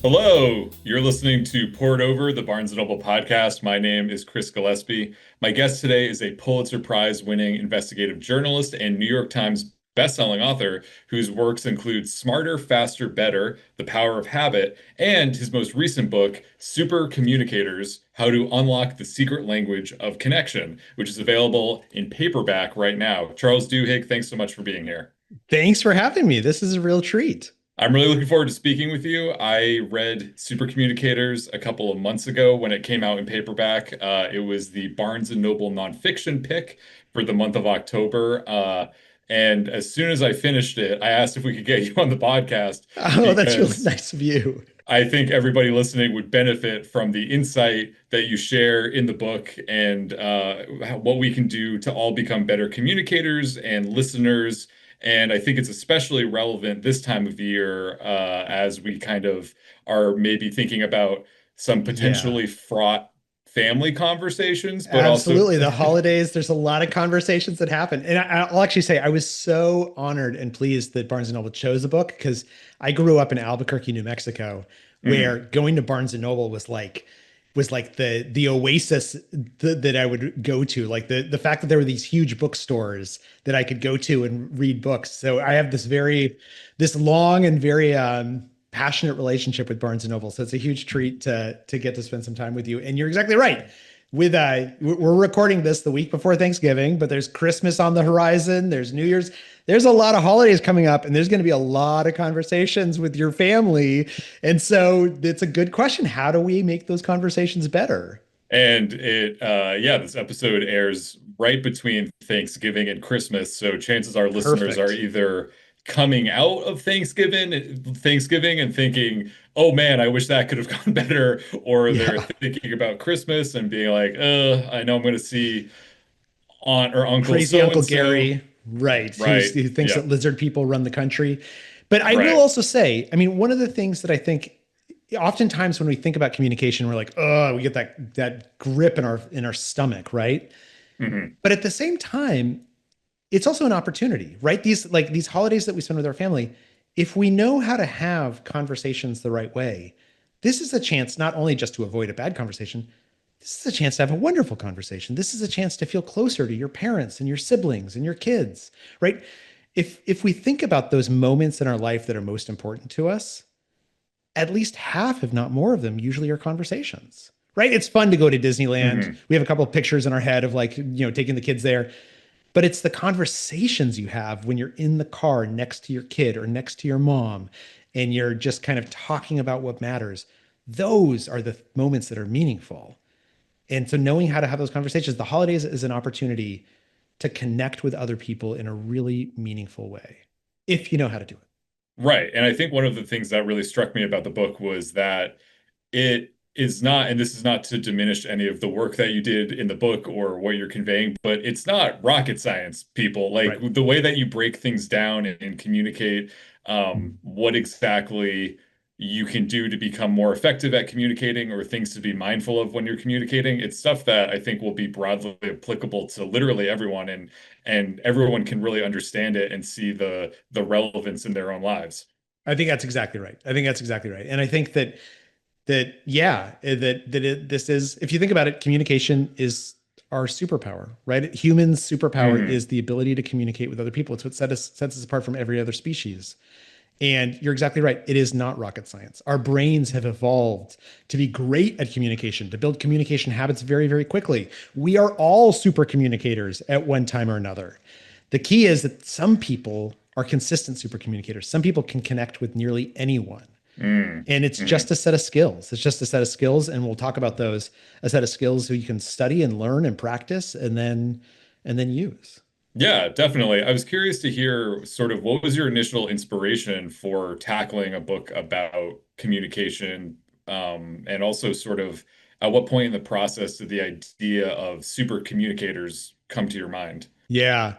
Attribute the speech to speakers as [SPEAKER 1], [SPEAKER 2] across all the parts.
[SPEAKER 1] Hello, you're listening to Poured Over, the Barnes& Noble podcast. My name is Chris Gillespie. My guest today is a Pulitzer Prize winning investigative journalist and New York Times bestselling author whose works include Smarter, Faster, Better, The Power of Habit, and his most recent book, Supercommunicators, How to Unlock the Secret Language of Connection, which is available in paperback right now. Charles Duhigg, thanks so much for being here.
[SPEAKER 2] Thanks for having me. This is a real treat.
[SPEAKER 1] I'm really looking forward to speaking with you. I read Supercommunicators a couple of months ago when it came out in paperback. It was the Barnes& Noble nonfiction pick for the month of October. And as soon as I finished it, I asked if we could get you on the podcast
[SPEAKER 2] Oh, that's really
[SPEAKER 1] because
[SPEAKER 2] nice of you.
[SPEAKER 1] I think everybody listening would benefit from the insight that you share in the book and what we can do to all become better communicators and listeners. And I think it's especially relevant this time of year as we kind of are maybe thinking about some
[SPEAKER 2] Yeah,
[SPEAKER 1] potentially fraught family conversations, but also,
[SPEAKER 2] absolutely. The holidays, there's a lot of conversations that happen. And I'll actually say I was so honored and pleased that Barnes& Noble chose the book because I grew up in Albuquerque, New Mexico, where
[SPEAKER 1] Mhm.
[SPEAKER 2] going to Barnes& Noble was like the oasis that I would go to, like the fact that there were these huge bookstores that I could go to and read books. So I have this long and very passionate relationship with Barnes& Noble. So it's a huge treat to get to spend some time with you. And you're exactly right. We're recording this the week before Thanksgiving, but there's Christmas on the horizon. There's New Year's. There's a lot of holidays coming up, and there's going to be a lot of conversations with your family. And so it's a good question. How do we make those conversations better?
[SPEAKER 1] And yeah, this episode airs right between Thanksgiving and Christmas. So chances are listeners are
[SPEAKER 2] Perfect.
[SPEAKER 1] either coming out of Thanksgiving and thinking, oh man, I wish that could have gone better, or they're
[SPEAKER 2] Yeah.
[SPEAKER 1] thinking about Christmas and being like, I know I'm going to see aunt or uncle
[SPEAKER 2] Crazy
[SPEAKER 1] so
[SPEAKER 2] Uncle
[SPEAKER 1] and so.
[SPEAKER 2] Gary, right,
[SPEAKER 1] Right.
[SPEAKER 2] who thinks
[SPEAKER 1] Yeah.
[SPEAKER 2] that lizard people run the country. But I will
[SPEAKER 1] Right.
[SPEAKER 2] also say, I mean, one of the things that I think oftentimes when we think about communication, we're like, oh, we get that grip in our stomach, right?
[SPEAKER 1] Hmm.
[SPEAKER 2] But at the same time, it's also an opportunity, right? These holidays that we spend with our family, if we know how to have conversations the right way, this is a chance not only just to avoid a bad conversation, this is a chance to have a wonderful conversation. This is a chance to feel closer to your parents and your siblings and your kids, right? If we think about those moments in our life that are most important to us, at least half, if not more of them, usually are conversations. Right? It's fun to go to Disneyland.
[SPEAKER 1] Hmm.
[SPEAKER 2] We have a couple of pictures in our head of taking the kids there. But it's the conversations you have when you're in the car next to your kid or next to your mom and you're just kind of talking about what matters. Those are the moments that are meaningful. And so knowing how to have those conversations, the holidays is an opportunity to connect with other people in a really meaningful way if you know how to do it.
[SPEAKER 1] Right. And I think one of the things that really struck me about the book was that it is not, and this is not to diminish any of the work that you did in the book or what you're conveying, but it's not rocket science, people. Like
[SPEAKER 2] Right.
[SPEAKER 1] the way that you break things down and communicate what exactly you can do to become more effective at communicating or things to be mindful of when you're communicating. It's stuff that I think will be broadly applicable to literally everyone and everyone can really understand it and see the relevance in their own lives.
[SPEAKER 2] I think that's exactly right. I think that's exactly right. And I think that yeah, this is, if you think about it, communication is our superpower, right? Humans' superpower
[SPEAKER 1] Hmm.
[SPEAKER 2] is the ability to communicate with other people. It's what sets us apart from every other species. And you're exactly right. It is not rocket science. Our brains have evolved to be great at communication, to build communication habits very, very quickly. We are all super communicators at one time or another. The key is that some people are consistent super communicators. Some people can connect with nearly anyone.
[SPEAKER 1] Mm.
[SPEAKER 2] And it's
[SPEAKER 1] Hmm.
[SPEAKER 2] just a set of skills. It's just a set of skills. And we'll talk about those, a set of skills so you can study and learn and practice and then use.
[SPEAKER 1] Yeah, definitely. I was curious to hear sort of what was your initial inspiration for tackling a book about communication, and also sort of at what point in the process did the idea of super communicators come to your mind?
[SPEAKER 2] Yeah.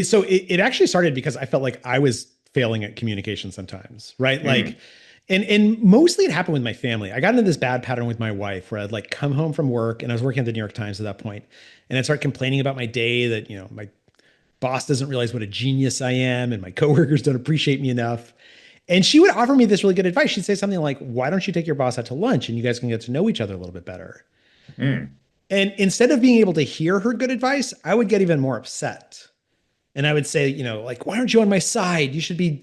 [SPEAKER 2] So it actually started because I felt like I was failing at communication sometimes, right?
[SPEAKER 1] Mm.
[SPEAKER 2] And mostly it happened with my family. I got into this bad pattern with my wife where I'd like come home from work and I was working at the New York Times at that point, and I'd start complaining about my day that, my boss doesn't realize what a genius I am and my coworkers don't appreciate me enough. And she would offer me this really good advice. She'd say something like, why don't you take your boss out to lunch and you guys can get to know each other a little bit better?
[SPEAKER 1] Mm.
[SPEAKER 2] And instead of being able to hear her good advice, I would get even more upset. And I would say, like, why aren't you on my side? You should be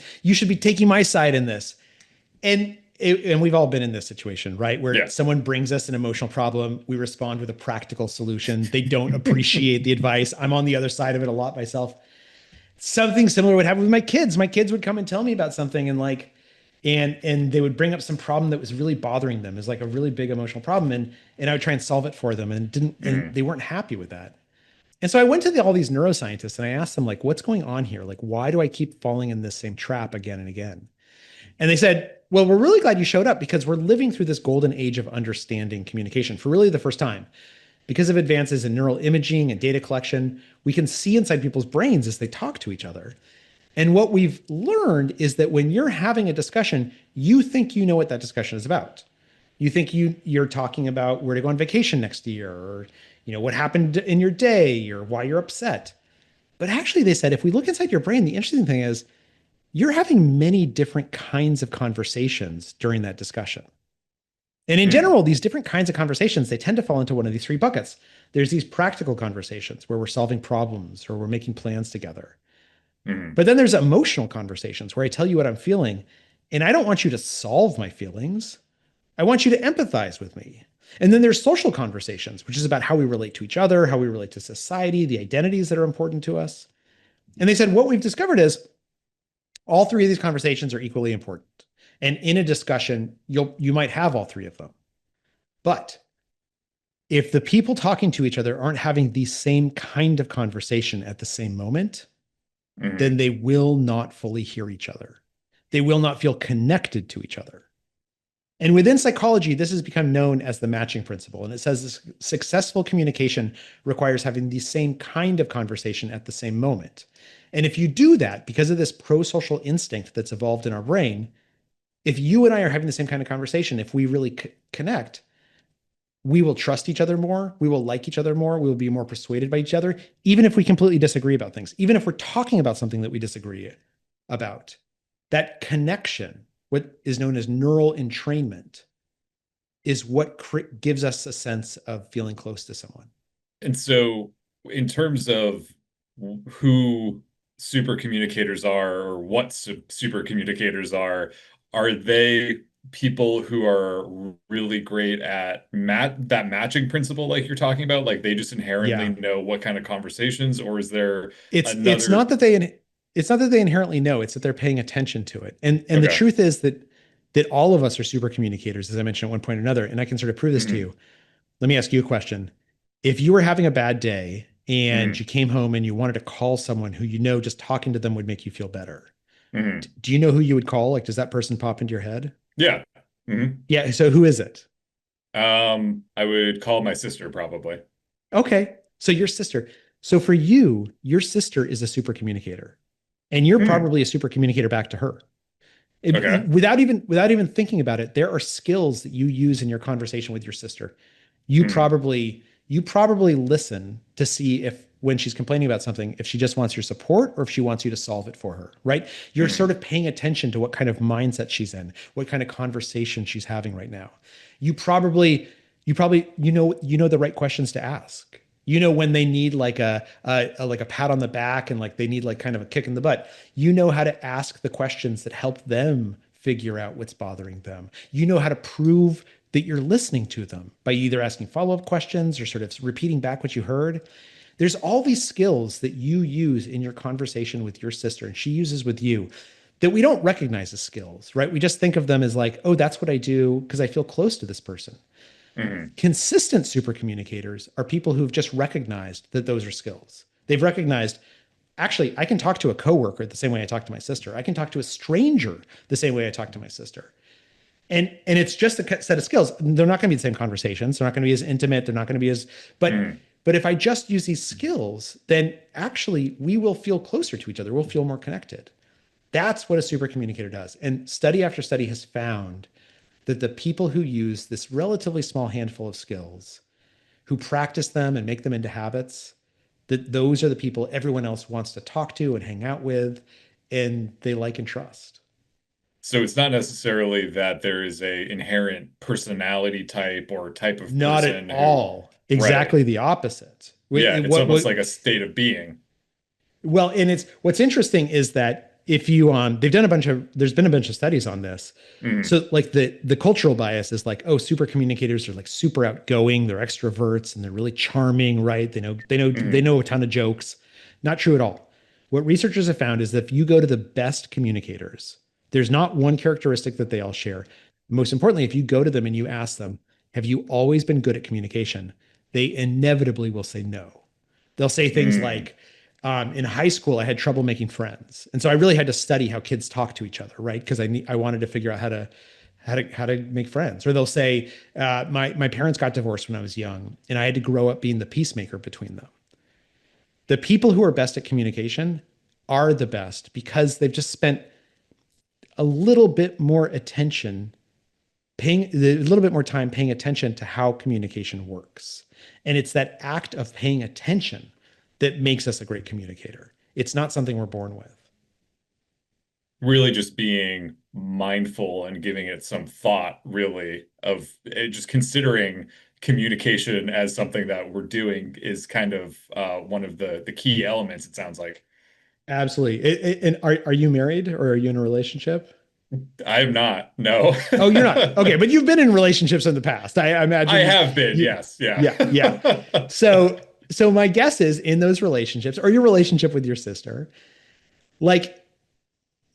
[SPEAKER 2] taking my side in this. And we've all been in this situation, right? Where
[SPEAKER 1] Yeah.
[SPEAKER 2] someone brings us an emotional problem, we respond with a practical solution. They don't appreciate the advice. I'm on the other side of it a lot myself. Something similar would happen with my kids. My kids would come and tell me about something and they would bring up some problem that was really bothering them. It was like a really big emotional problem. And I would try and solve it for them and
[SPEAKER 1] Mm.
[SPEAKER 2] they weren't happy with that. And so I went to all these neuroscientists and I asked them, like, what's going on here? Like, why do I keep falling in this same trap again and again? And they said, well, we're really glad you showed up because we're living through this golden age of understanding communication for really the first time. Because of advances in neural imaging and data collection, we can see inside people's brains as they talk to each other. And what we've learned is that when you're having a discussion, you think you know what that discussion is about. You think you're talking about where to go on vacation next year, or what happened in your day, or why you're upset. But actually, they said if we look inside your brain, the interesting thing is you're having many different kinds of conversations during that discussion. And in
[SPEAKER 1] Mm.
[SPEAKER 2] general, these different kinds of conversations, they tend to fall into one of these three buckets. There's these practical conversations where we're solving problems or we're making plans together.
[SPEAKER 1] Mm.
[SPEAKER 2] But then there's emotional conversations where I tell you what I'm feeling, and I don't want you to solve my feelings. I want you to empathize with me. And then there's social conversations, which is about how we relate to each other, how we relate to society, the identities that are important to us. And they said what we've discovered is all three of these conversations are equally important. And in a discussion, you might have all three of them. But if the people talking to each other aren't having the same kind of conversation at the same moment, then
[SPEAKER 1] Mm.
[SPEAKER 2] they will not fully hear each other. They will not feel connected to each other. And within psychology, this has become known as the matching principle. And it says successful communication requires having the same kind of conversation at the same moment. And if you do that, because of this pro-social instinct that's evolved in our brain, if you and I are having the same kind of conversation, if we really connect, we will trust each other more. We will like each other more. We will be more persuaded by each other, even if we completely disagree about things, even if we're talking about something that we disagree about. That connection, what is known as neural entrainment, is what gives us a sense of feeling close to someone.
[SPEAKER 1] And so, in terms of who super communicators are or what super communicators are they people who are really great at that matching principle like you're talking about? Like they just inherently
[SPEAKER 2] Yeah.
[SPEAKER 1] know what kind of conversations, or is there
[SPEAKER 2] It's
[SPEAKER 1] another?
[SPEAKER 2] not that they inherently know, it's that they're paying attention to it. And the
[SPEAKER 1] Okay.
[SPEAKER 2] truth is that all of us are super communicators, as I mentioned at one point or another, and I can sort of prove this to
[SPEAKER 1] Hmm.
[SPEAKER 2] you. Let me ask you a question. If you were having a bad day and
[SPEAKER 1] Hmm.
[SPEAKER 2] you came home and you wanted to call someone who just talking to them would make you feel better,
[SPEAKER 1] Hmm.
[SPEAKER 2] do you know who you would call? Like, does that person pop into your head?
[SPEAKER 1] Yeah. Hmm.
[SPEAKER 2] Yeah. So who is it?
[SPEAKER 1] I would call my sister probably.
[SPEAKER 2] Okay. So your sister. So for you, your sister is a super communicator, and you're
[SPEAKER 1] Hmm.
[SPEAKER 2] probably a super communicator back to her.
[SPEAKER 1] Okay.
[SPEAKER 2] Without even thinking about it, there are skills that you use in your conversation with your sister. You
[SPEAKER 1] Hmm.
[SPEAKER 2] probably you probably listen to see if when she's complaining about something, if she just wants your support or if she wants you to solve it for her, right? You're sort
[SPEAKER 1] Hmm.
[SPEAKER 2] of paying attention to what kind of mindset she's in, what kind of conversation she's having right now. You probably you know the right questions to ask. You know when they need like a pat on the back and like they need like kind of a kick in the butt. You know how to ask the questions that help them figure out what's bothering them. You know how to prove that you're listening to them by either asking follow-up questions or sort of repeating back what you heard. There's all these skills that you use in your conversation with your sister and she uses with you that we don't recognize as skills, right? We just think of them as like, oh, that's what I do because I feel close to this person.
[SPEAKER 1] Hmm.
[SPEAKER 2] Consistent super communicators are people who've just recognized that those are skills. They've recognized, actually, I can talk to a coworker the same way I talk to my sister. I can talk to a stranger the same way I talk to my sister. And it's just a set of skills. They're not going to be the same conversations. They're not going to be as intimate. They're not going to be as, but
[SPEAKER 1] Hmm.
[SPEAKER 2] but if I just use these skills, then actually we will feel closer to each other. We'll feel more connected. That's what a super communicator does. And study after study has found that the people who use this relatively small handful of skills, who practice them and make them into habits, that those are the people everyone else wants to talk to and hang out with, and they like and trust.
[SPEAKER 1] So it's not necessarily that there is a inherent personality type or type of
[SPEAKER 2] Not at
[SPEAKER 1] person who,
[SPEAKER 2] all.
[SPEAKER 1] right.
[SPEAKER 2] Exactly the opposite.
[SPEAKER 1] Yeah, it's almost like a state of being.
[SPEAKER 2] Well, and it's what's interesting is that if you they've done a bunch of there's been a bunch of studies on this.
[SPEAKER 1] Mm,
[SPEAKER 2] So like the cultural bias is like, oh, super communicators are like super outgoing, they're extroverts and they're really charming, right? They
[SPEAKER 1] mm,
[SPEAKER 2] know a ton of jokes. Not true at all. What researchers have found is that if you go to the best communicators, there's not one characteristic that they all share. Most importantly, if you go to them and you ask them, have you always been good at communication? They inevitably will say no. They'll say things
[SPEAKER 1] mm.
[SPEAKER 2] like, in high school, I had trouble making friends, and so I really had to study how kids talk to each other, right? Because I wanted to figure out how to make friends. Or they'll say, my parents got divorced when I was young, and I had to grow up being the peacemaker between them. The people who are best at communication are the best because they've just spent a little bit more attention paying a little bit more time paying attention to how communication works. And it's that act of paying attention that makes us a great communicator. It's not something we're born with.
[SPEAKER 1] Really just being mindful and giving it some thought, really, of just considering communication as something that we're doing is kind of one of the key elements, it sounds like.
[SPEAKER 2] Absolutely. And are you married or are you in a relationship?
[SPEAKER 1] I am not, no.
[SPEAKER 2] Oh, you're not. Okay, but you've been in relationships in the past. I
[SPEAKER 1] I
[SPEAKER 2] imagine
[SPEAKER 1] have been,
[SPEAKER 2] you,
[SPEAKER 1] yes, yeah.
[SPEAKER 2] yeah, yeah. So my guess is in those relationships or your relationship with your sister, like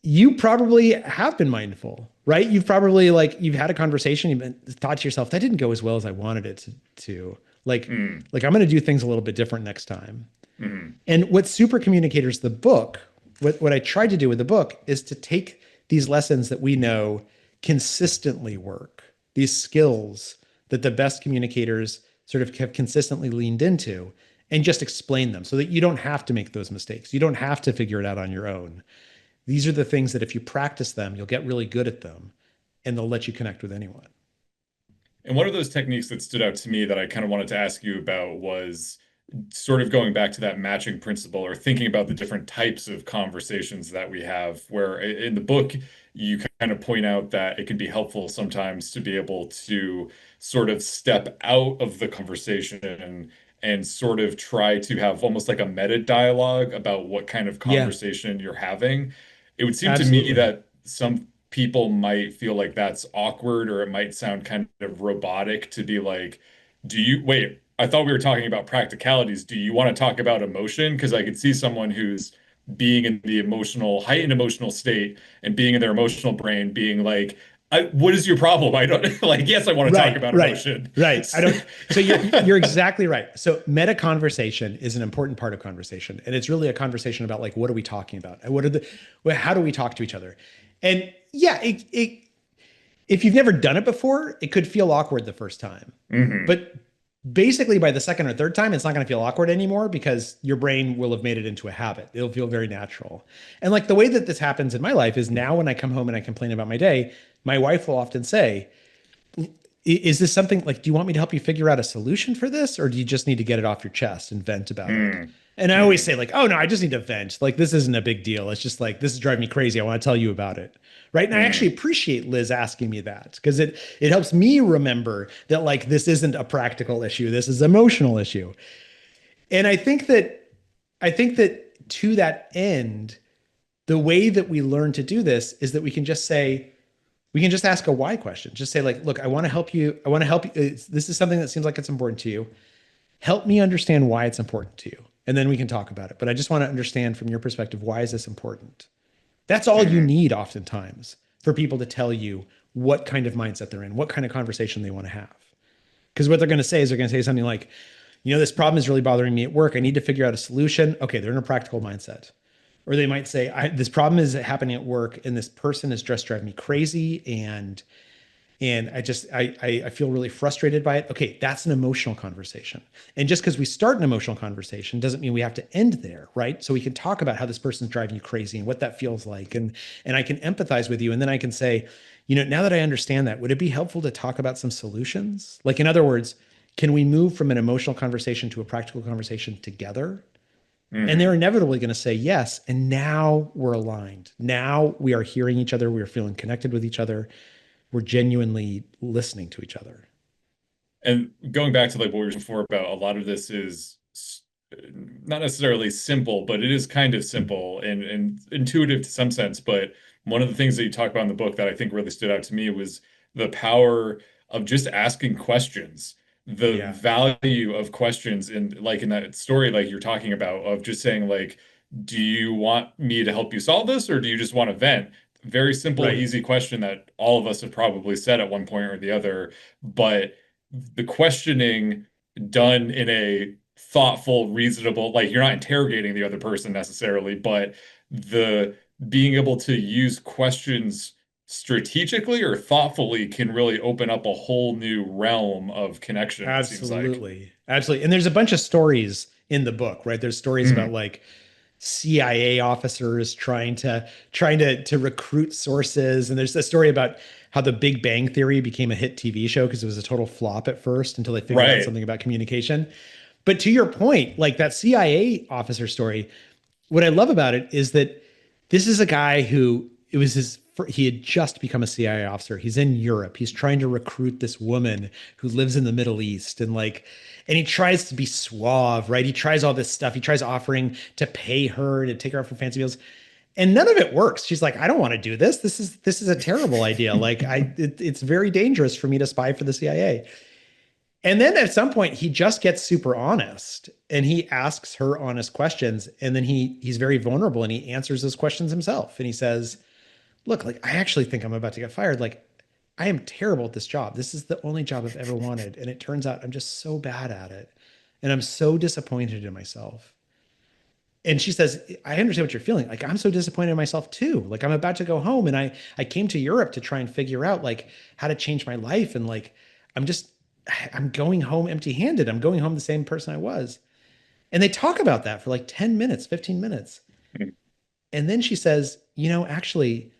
[SPEAKER 2] you probably have been mindful, right? You've probably like you've had a conversation, you've been, thought to yourself, that didn't go as well as I wanted it to. Like,
[SPEAKER 1] Mm,
[SPEAKER 2] like I'm going to do things a little bit different next time.
[SPEAKER 1] mm.
[SPEAKER 2] And what Super Communicators, the book, what I tried to do with the book is to take these lessons that we know consistently work, these skills that the best communicators sort of have consistently leaned into, and just explain them so that you don't have to make those mistakes. You don't have to figure it out on your own. These are the things that if you practice them, you'll get really good at them and they'll let you connect with anyone.
[SPEAKER 1] And one of those techniques that stood out to me that I kind of wanted to ask you about was sort of going back to that matching principle or thinking about the different types of conversations that we have, where in the book, you kind of point out that it can be helpful sometimes to be able to sort of step out of the conversation and sort of try to have almost like a meta dialogue about what kind of
[SPEAKER 2] Yeah,
[SPEAKER 1] conversation you're having. It would seem to me
[SPEAKER 2] absolutely.
[SPEAKER 1] that some people might feel like that's awkward or it might sound kind of robotic to be like, do you wait? I thought we were talking about practicalities. Do you want to talk about emotion? Because I could see someone who's being in the heightened emotional state and being in their emotional brain being like, what is your problem? I don't like, yes, I want to talk
[SPEAKER 2] Right,
[SPEAKER 1] about
[SPEAKER 2] right,
[SPEAKER 1] emotion.
[SPEAKER 2] right. I don't. So you're exactly right. So meta conversation is an important part of conversation, and it's really a conversation about like what are we talking about? And how do we talk to each other? And yeah, if you've never done it before, it could feel awkward the first time,
[SPEAKER 1] Hmm.
[SPEAKER 2] but basically by the second or third time, it's not going to feel awkward anymore because your brain will have made it into a habit. It'll feel very natural. And like the way that this happens in my life is now when I come home and I complain about my day, my wife will often say, is this something like, do you want me to help you figure out a solution for this? Or do you just need to get it off your chest and vent about it?
[SPEAKER 1] Mm.
[SPEAKER 2] And I always
[SPEAKER 1] Mm.
[SPEAKER 2] say, like, oh no, I just need to vent. Like, this isn't a big deal. It's just like, this is driving me crazy. I want to tell you about it. Right. And I actually
[SPEAKER 1] Mm.
[SPEAKER 2] appreciate Liz asking me that because it helps me remember that like this isn't a practical issue. This is an emotional issue. And I think that to that end, the way that we learn to do this is that we can just ask a why question. Just say, like, look, I want to help you. I want to help you. This is something that seems like it's important to you. Help me understand why it's important to you. And then we can talk about it. But I just want to understand from your perspective, why is this important? That's all you
[SPEAKER 1] Mm.
[SPEAKER 2] need oftentimes for people to tell you what kind of mindset they're in, what kind of conversation they want to have. Because what they're going to say is they're going to say something like, this problem is really bothering me at work. I need to figure out a solution. Okay, they're in a practical mindset. Or they might say, this problem is happening at work and this person is just driving me crazy and I feel really frustrated by it. Okay, that's an emotional conversation. And just because we start an emotional conversation doesn't mean we have to end there, right? So we can talk about how this person's driving you crazy and what that feels like, and I can empathize with you, and then I can say, now that I understand that, would it be helpful to talk about some solutions? Like, in other words, can we move from an emotional conversation to a practical conversation together? And they're
[SPEAKER 1] Hmm.
[SPEAKER 2] inevitably going to say yes. And now we're aligned. Now we are hearing each other. We are feeling connected with each other. We're genuinely listening to each other.
[SPEAKER 1] And going back to like what we were saying before about a lot of this is not necessarily simple, but it is kind of simple and intuitive to some sense. But one of the things that you talk about in the book that I think really stood out to me was the power of just asking questions, the
[SPEAKER 2] Yeah.
[SPEAKER 1] value of questions in like in that story, like you're talking about, of just saying like, do you want me to help you solve this, or do you just want to vent? Very simple,
[SPEAKER 2] Right.
[SPEAKER 1] easy question that all of us have probably said at one point or the other, but the questioning done in a thoughtful, reasonable, like you're not interrogating the other person necessarily, but the being able to use questions strategically or thoughtfully can really open up a whole new realm of connection, it seems like.
[SPEAKER 2] Absolutely. Absolutely. And there's a bunch of stories in the book, right? There's stories about
[SPEAKER 1] Mm,
[SPEAKER 2] like CIA officers trying to recruit sources. And there's a story about how the Big Bang Theory became a hit TV show because it was a total flop at first until they figured out
[SPEAKER 1] right.
[SPEAKER 2] something about communication. But to your point, like that CIA officer story, what I love about it is that this is a guy who it was his he had just become a CIA officer. He's in Europe. He's trying to recruit this woman who lives in the Middle East and he tries to be suave, right? He tries all this stuff. He tries offering to pay her to take her out for fancy meals. And none of it works. She's like, I don't want to do this. This is a terrible idea. Like it's very dangerous for me to spy for the CIA. And then at some point, he just gets super honest and he asks her honest questions. And then he's very vulnerable and he answers those questions himself. And he says, look, like I actually think I'm about to get fired. Like I am terrible at this job. This is the only job I've ever wanted. And it turns out I'm just so bad at it. And I'm so disappointed in myself. And she says, I understand what you're feeling. Like I'm so disappointed in myself too. Like I'm about to go home and I came to Europe to try and figure out like how to change my life. And like I'm just I'm going home empty-handed. I'm going home the same person I was. And they talk about that for like 10 minutes, 15 minutes. And then she says, actually,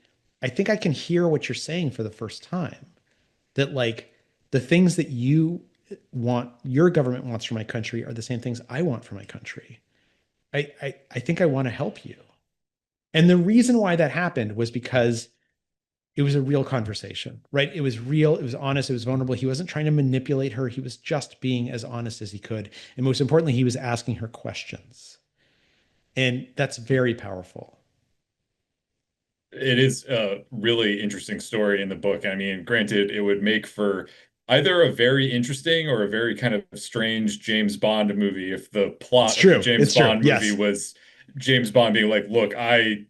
[SPEAKER 2] I think I can hear what you're saying for the first time. That like the things that you want, your government wants for my country are the same things I want for my country. I think I want to help you. And the reason why that happened was because it was a real conversation, right? It was real, it was honest, it was vulnerable. He wasn't trying to manipulate her. He was just being as honest as he could. And most importantly, he was asking her questions. And that's very powerful.
[SPEAKER 1] It is a really interesting story in the book. I mean, granted, it would make for either a very interesting or a very kind of strange James Bond movie if the
[SPEAKER 2] It's
[SPEAKER 1] plot of the
[SPEAKER 2] true.
[SPEAKER 1] James
[SPEAKER 2] It's true.
[SPEAKER 1] Bond movie
[SPEAKER 2] Yes.
[SPEAKER 1] was James Bond being like, "Look, I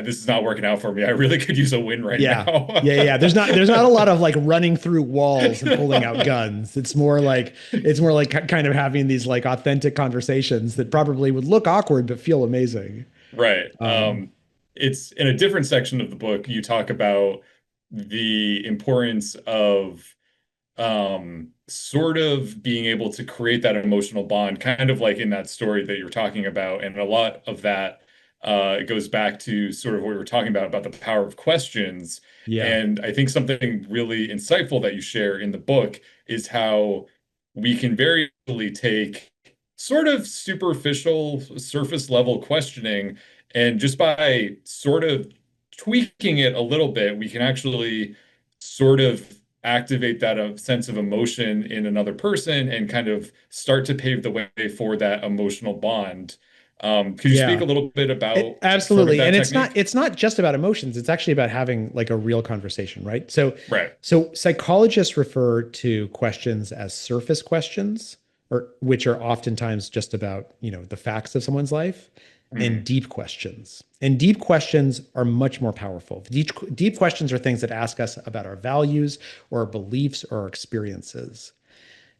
[SPEAKER 1] this is not working out for me. I really could use a win right
[SPEAKER 2] Yeah.
[SPEAKER 1] now."
[SPEAKER 2] Yeah. There's not a lot of like running through walls and pulling out guns. It's more like kind of having these like authentic conversations that probably would look awkward but feel amazing.
[SPEAKER 1] Right.
[SPEAKER 2] Um,
[SPEAKER 1] It's in a different section of the book, you talk about the importance of sort of being able to create that emotional bond, kind of like in that story that you're talking about. And a lot of that goes back to sort of what we were talking about the power of questions.
[SPEAKER 2] yeah.
[SPEAKER 1] And I think something really insightful that you share in the book is how we can very easily take sort of superficial, surface level questioning, and just by sort of tweaking it a little bit, we can actually sort of activate that sense of emotion in another person and kind of start to pave the way for that emotional bond. Could you speak
[SPEAKER 2] Yeah.
[SPEAKER 1] a little bit about sort of
[SPEAKER 2] Absolutely.
[SPEAKER 1] that
[SPEAKER 2] And it's not
[SPEAKER 1] technique?
[SPEAKER 2] it's not just about emotions. It's actually about having like a real conversation, right? So
[SPEAKER 1] Right.
[SPEAKER 2] so psychologists refer to questions as surface questions or which are oftentimes just about, the facts of someone's life and
[SPEAKER 1] Mm.
[SPEAKER 2] deep questions. And deep questions are much more powerful. Deep questions are things that ask us about our values or our beliefs or our experiences.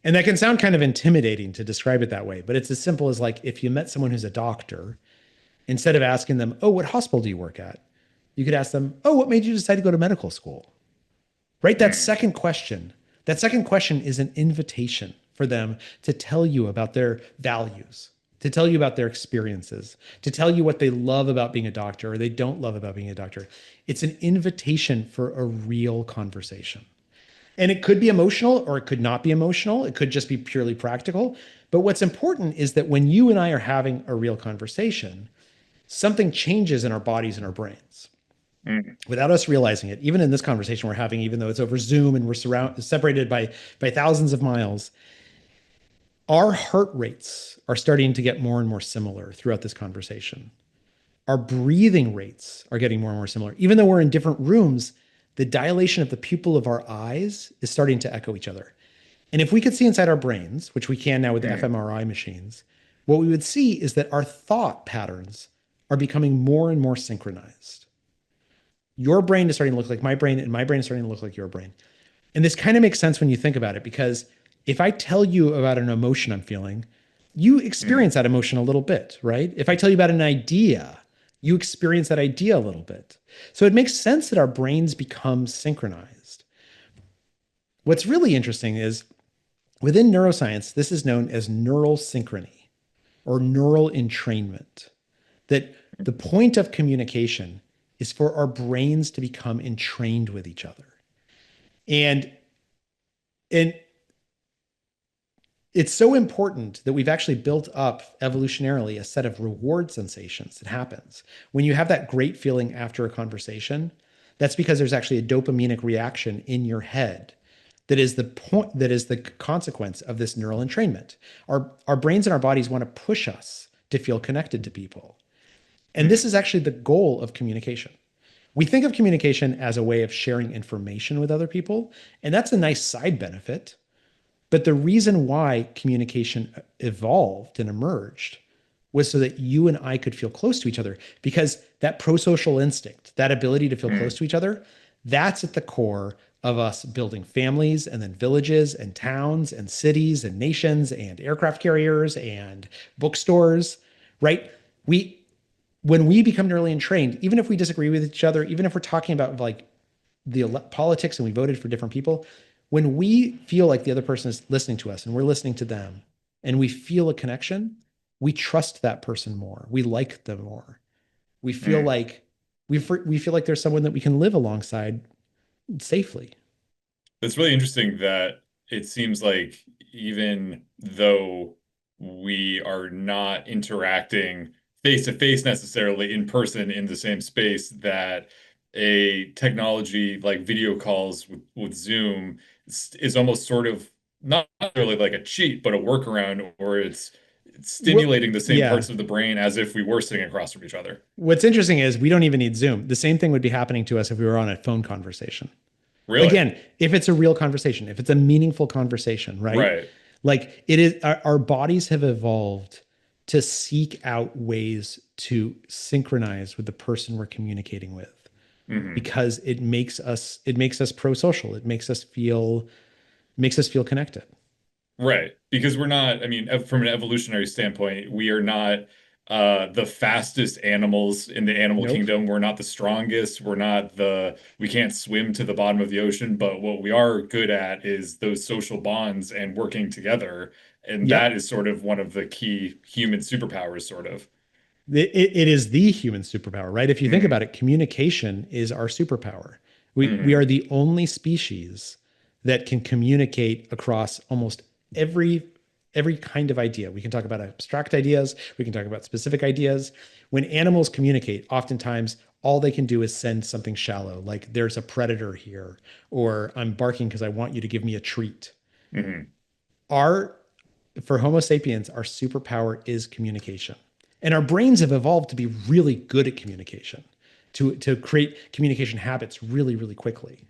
[SPEAKER 2] And that can sound kind of intimidating to describe it that way, but it's as simple as like if you met someone who's a doctor, instead of asking them, "Oh, what hospital do you work at?" You could ask them, "Oh, what made you decide to go to medical school?" Right?
[SPEAKER 1] Mm.
[SPEAKER 2] That second question is an invitation for them to tell you about their values, to tell you about their experiences, to tell you what they love about being a doctor or they don't love about being a doctor. It's an invitation for a real conversation. And it could be emotional or it could not be emotional. It could just be purely practical. But what's important is that when you and I are having a real conversation, something changes in our bodies and our brains
[SPEAKER 1] Mm,
[SPEAKER 2] without us realizing it. Even in this conversation we're having, even though it's over Zoom and we're separated by thousands of miles, our heart rates are starting to get more and more similar throughout this conversation. Our breathing rates are getting more and more similar. Even though we're in different rooms, the dilation of the pupil of our eyes is starting to echo each other. And if we could see inside our brains, which we can now with the
[SPEAKER 1] mm,
[SPEAKER 2] fMRI machines, what we would see is that our thought patterns are becoming more and more synchronized. Your brain is starting to look like my brain, and my brain is starting to look like your brain. And this kind of makes sense when you think about it, because if I tell you about an emotion I'm feeling, you
[SPEAKER 1] mm.
[SPEAKER 2] experience that emotion a little bit, right? If I tell you about an idea, you experience that idea a little bit. So it makes sense that our brains become synchronized. What's really interesting is within neuroscience, this is known as neural synchrony or neural entrainment. That the point of communication is for our brains to become entrained with each other. And and it's so important that we've actually built up evolutionarily a set of reward sensations that happens when you have that great feeling after a conversation. That's because there's actually a dopaminic reaction in your head that is the consequence of this neural entrainment. Our brains and our bodies want to push us to feel connected to people, and this
[SPEAKER 1] Mm.
[SPEAKER 2] is actually the goal of communication. We think of communication as a way of sharing information with other people, and that's a nice side benefit. But the reason why communication evolved and emerged was so that you and I could feel close to each other, because that pro-social instinct, that ability to feel close
[SPEAKER 1] Mm.
[SPEAKER 2] to each other, that's at the core of us building families and then villages and towns and cities and nations and aircraft carriers and bookstores, right? We When we become neurally entrained, even if we disagree with each other, even if we're talking about like politics and we voted for different people, when we feel like the other person is listening to us and we're listening to them and we feel a connection, we trust that person more. We like them more. We feel
[SPEAKER 1] Mm.
[SPEAKER 2] like we feel like there's someone that we can live alongside safely.
[SPEAKER 1] It's really interesting that it seems like even though we are not interacting face to face necessarily in person in the same space, that a technology like video calls with Zoom is almost sort of not really like a cheat, but a workaround, or it's
[SPEAKER 2] Well,
[SPEAKER 1] stimulating the same
[SPEAKER 2] yeah.
[SPEAKER 1] parts of the brain as if we were sitting across from each other.
[SPEAKER 2] What's interesting is we don't even need Zoom. The same thing would be happening to us if we were on a phone conversation.
[SPEAKER 1] Really?
[SPEAKER 2] Again, if it's a real conversation, if it's a meaningful conversation, right?
[SPEAKER 1] Right.
[SPEAKER 2] Like it is, our bodies have evolved to seek out ways to synchronize with the person we're communicating with,
[SPEAKER 1] Hmm.
[SPEAKER 2] because it makes us pro-social. Makes us feel connected.
[SPEAKER 1] Right. Because we're not, I mean, from an evolutionary standpoint, we are not the fastest animals in the animal
[SPEAKER 2] Nope.
[SPEAKER 1] kingdom. We're not the strongest. We can't swim to the bottom of the ocean. But what we are good at is those social bonds and working together. And that
[SPEAKER 2] Yep.
[SPEAKER 1] is sort of one of the key human superpowers, sort of.
[SPEAKER 2] It is the human superpower, right? If you think about
[SPEAKER 1] Mm,
[SPEAKER 2] it, communication is our superpower. We are
[SPEAKER 1] mm,
[SPEAKER 2] the only species that can communicate across almost every every kind of idea. We can talk about abstract ideas, we can talk about specific ideas. When animals communicate, oftentimes all they can do is send something shallow, like there's a predator here, or I'm barking because I want you to give me a treat.
[SPEAKER 1] mm.
[SPEAKER 2] Our For Homo sapiens, our superpower is communication. And our brains have evolved to be really good at communication, to create communication habits really, really quickly.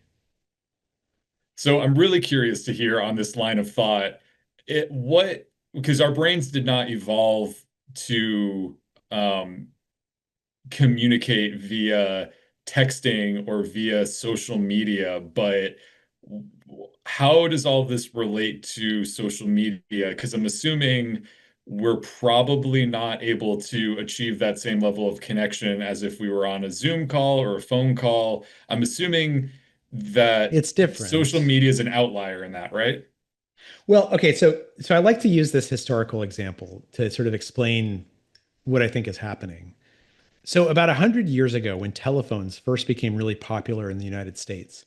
[SPEAKER 1] So I'm really curious to hear on this line of thought, because our brains did not evolve to um, communicate via texting or via social media, but how does all this relate to social media? Because I'm assuming we're probably not able to achieve that same level of connection as if we were on a Zoom call or a phone call. I'm assuming that
[SPEAKER 2] It's
[SPEAKER 1] social
[SPEAKER 2] different.
[SPEAKER 1] media is an outlier in that, right?
[SPEAKER 2] Well, okay, so I like to use this historical example to sort of explain what I think is happening. So about 100 years ago, when telephones first became really popular in the United States,